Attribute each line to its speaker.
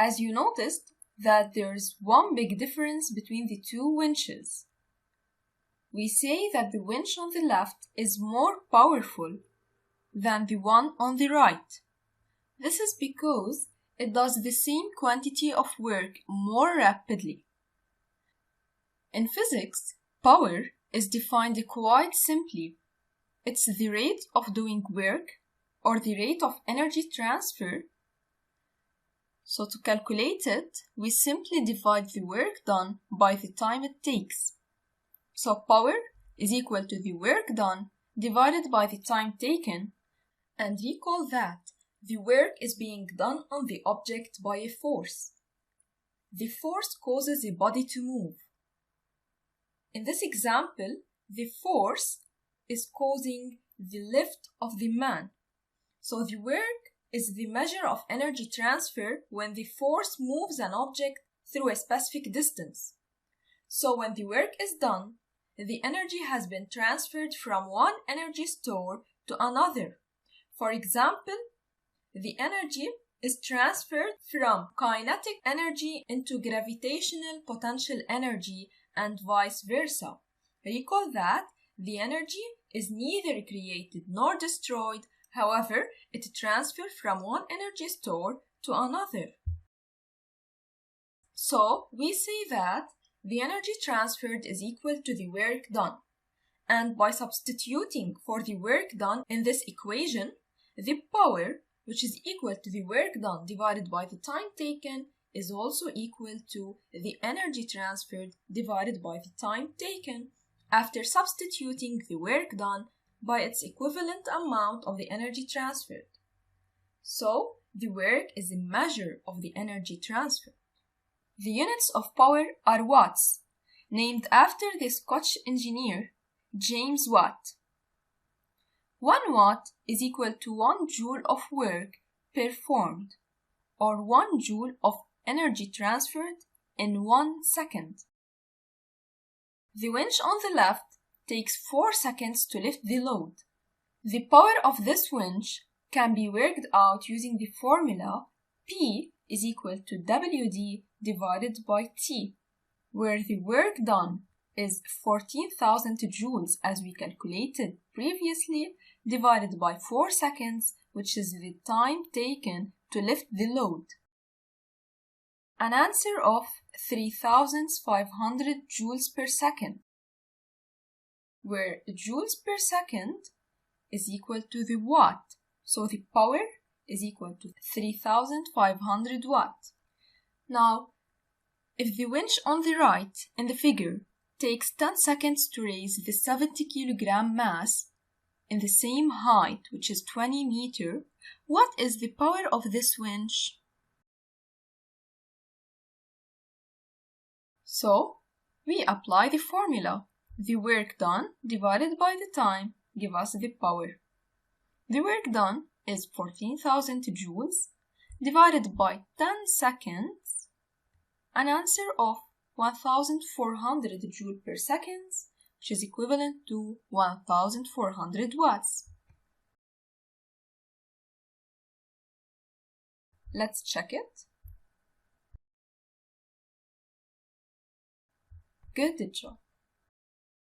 Speaker 1: As you noticed that there's one big difference between the two winches. We say that the winch on the left is more powerful than the one on the right. This is because it does the same quantity of work more rapidly. In physics, power is defined quite simply. It's the rate of doing work or the rate of energy transfer. So to calculate it, we simply divide the work done by the time it takes. So power is equal to the work done divided by the time taken, and recall that the work is being done on the object by a force. The force causes a body to move. In this example, the force is causing the lift of the man. So the work is the measure of energy transfer when the force moves an object through a specific distance. So when the work is done, the energy has been transferred from one energy store to another. For example, the energy is transferred from kinetic energy into gravitational potential energy and vice versa. Recall that the energy is neither created nor destroyed, however, it transfers from one energy store to another. So, we say that the energy transferred is equal to the work done. And by substituting for the work done in this equation, the power, which is equal to the work done divided by the time taken, is also equal to the energy transferred divided by the time taken after substituting the work done by its equivalent amount of the energy transferred. So, the work is a measure of the energy transferred. The units of power are watts, named after the Scottish engineer James Watt. 1 watt is equal to 1 joule of work performed, or 1 joule of energy transferred in 1 second. The winch on the left takes 4 seconds to lift the load. The power of this winch can be worked out using the formula P is equal to WD divided by T, where the work done is 14,000 joules as we calculated previously, divided by 4 seconds, which is the time taken to lift the load. An answer of 3,500 joules per second, where joules per second is equal to the watt, so the power is equal to 3,500 watts. Now, if the winch on the right in the figure takes 10 seconds to raise the 70 kilogram mass in the same height, which is 20 meters, what is the power of this winch? So, we apply the formula. The work done divided by the time give us the power. The work done is 14,000 joules divided by 10 seconds, an answer of 1,400 joules per second, which is equivalent to 1,400 watts. Let's check it. Good job.